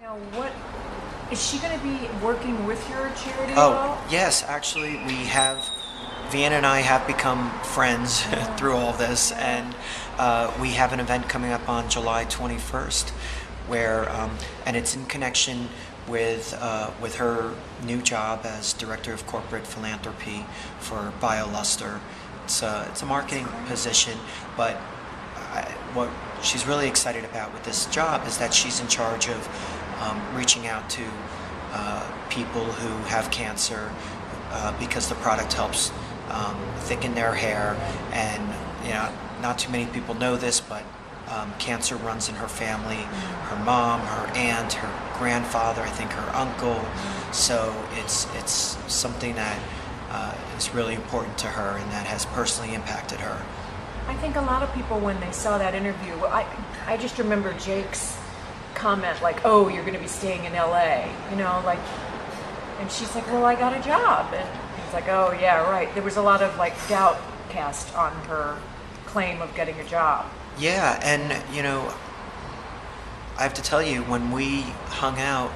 Now, what is she going to be working with your charity at all? Yes, actually, Vienna and I have become friends through all this, and we have an event coming up on July 21st, where, and it's in connection with her new job as Director of Corporate Philanthropy for BioLuster. It's a marketing position, but what she's really excited about with this job is that she's in charge of reaching out to people who have cancer because the product helps thicken their hair. And not too many people know this, but cancer runs in her family. Her mom, her aunt, her grandfather, I think her uncle. So it's something that is really important to her and that has personally impacted her. I think a lot of people, when they saw that interview, I just remember Jake's comment, like, "Oh, you're going to be staying in LA," and she's like, "Well, I got a job," and he's like, "Oh, yeah, right." There was a lot of doubt cast on her claim of getting a job. Yeah, and I have to tell you, when we hung out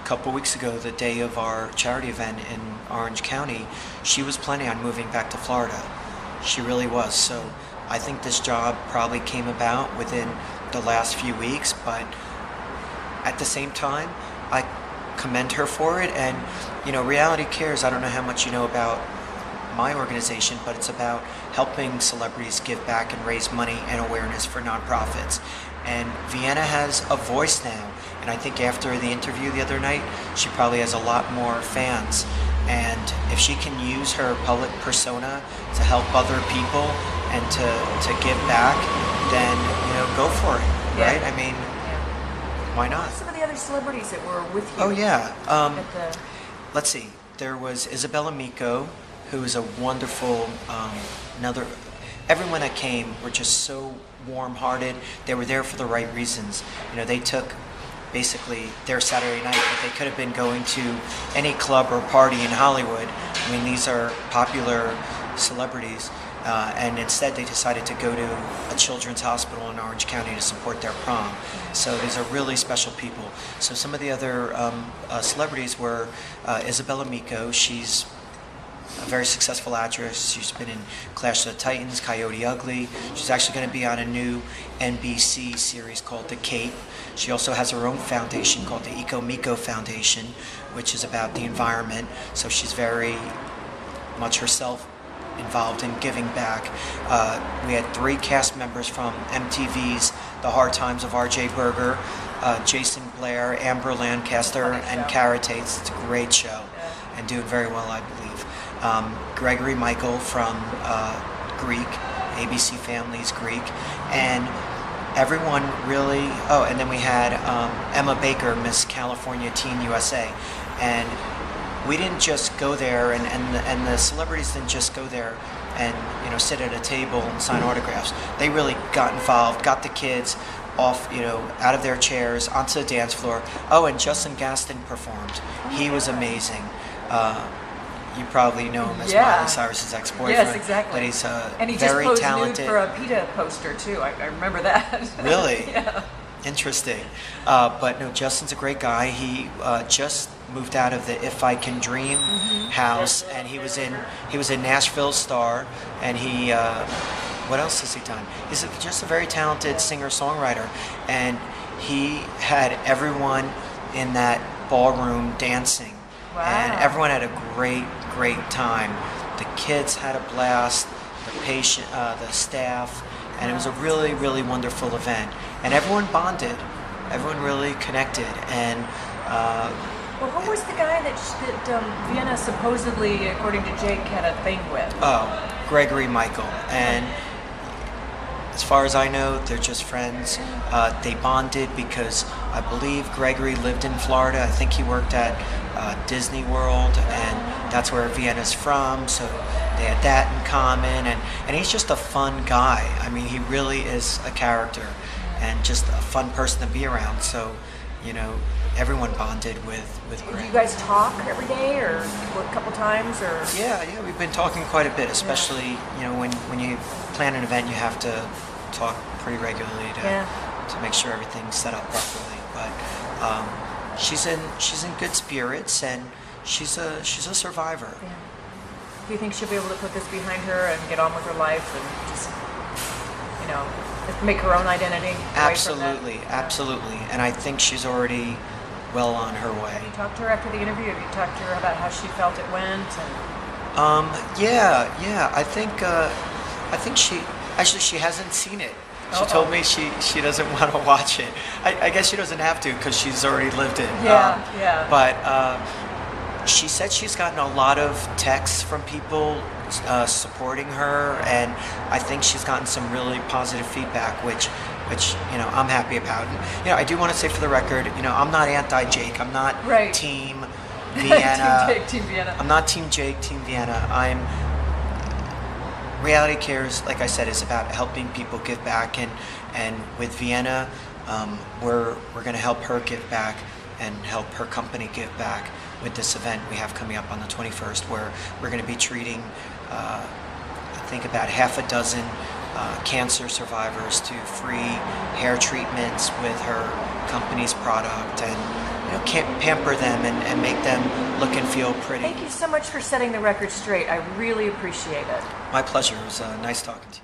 a couple weeks ago, the day of our charity event in Orange County, she was planning on moving back to Florida. She really was. So I think this job probably came about within the last few weeks, but at the same time, I commend her for it. And RealityCares, I don't know how much you know about my organization, but it's about helping celebrities give back and raise money and awareness for nonprofits. And Vienna has a voice now, and I think after the interview the other night, she probably has a lot more fans. And if she can use her public persona to help other people and to give back, then go for it, right? I mean, why not? Some of the other celebrities that were with you. Oh yeah. Let's see. There was Isabella Miko, who is a wonderful. Everyone that came were just so warm-hearted. They were there for the right reasons. They took basically their Saturday night, but they could have been going to any club or party in Hollywood. I mean, these are popular celebrities, and instead they decided to go to a children's hospital in Orange County to support their prom. So these are really special people. So some of the other celebrities were Isabella Miko. She's a very successful actress. She's been in Clash of the Titans, Coyote Ugly. She's actually going to be on a new NBC series called The Cape. She also has her own foundation called the Eco Miko Foundation, which is about the environment. So she's very much herself involved in giving back. We had 3 cast members from MTV's The Hard Times of R.J. Berger, Jason Blair, Amber Lancaster, and Cara Tate. It's a great show and doing very well, I believe. Gregory Michael from Greek, ABC Family's Greek, and everyone really. Oh, and then we had Emma Baker, Miss California Teen USA, and we didn't just go there, and the celebrities didn't just go there and sit at a table and sign autographs. They really got involved, got the kids off, out of their chairs onto the dance floor. Oh, and Justin Gaston performed. He was amazing. You probably know him as Miley Cyrus's ex-boyfriend. Yes, exactly. But he's and he very just posed talented. nude for a PETA poster too. I remember that. Really? Yeah. Interesting. But no, Justin's a great guy. He just moved out of the If I Can Dream house, and he was in Nashville Star, and he what else has he done? He's just a very talented singer-songwriter, and he had everyone in that ballroom dancing. Wow. And everyone had a great time. The kids had a blast, the staff, and it was a really wonderful event. And everyone bonded, everyone really connected. And well, who was the guy that Vienna supposedly, according to Jake, had a thing with? Oh, Gregory Michael. And as far as I know, they're just friends. They bonded because I believe Gregory lived in Florida. I think he worked at Disney World, and that's where Vienna's from. So they had that in common, and he's just a fun guy. I mean, he really is a character and just a fun person to be around. So, everyone bonded with Greg. Do you guys talk every day, or a couple times, or? Yeah, we've been talking quite a bit, especially when you plan an event, you have to talk pretty regularly to to make sure everything's set up properly. But she's in good spirits, and she's a survivor. Yeah. Do you think she'll be able to put this behind her and get on with her life and just, you know, make her own identity? Absolutely, absolutely. And I think she's already well on her way. Have you talked to her after the interview? Have you talked to her about how she felt it went? Yeah. I think she hasn't seen it. She told me she doesn't want to watch it. I guess she doesn't have to because she's already lived it. Yeah. But she said she's gotten a lot of texts from people supporting her, and I think she's gotten some really positive feedback, which I'm happy about. And, I do want to say for the record, I'm not anti-Jake. I'm not Team Vienna. Team Vienna. I'm not Team Jake, Team Vienna. I'm Reality Cares, like I said, is about helping people give back, and with Vienna, we're going to help her give back and help her company give back with this event we have coming up on the 21st, where we're going to be treating, I think, about half a dozen cancer survivors to free hair treatments with her company's product, and pamper them and make them look and feel pretty. Thank you so much for setting the record straight. I really appreciate it. My pleasure. It was nice talking to you.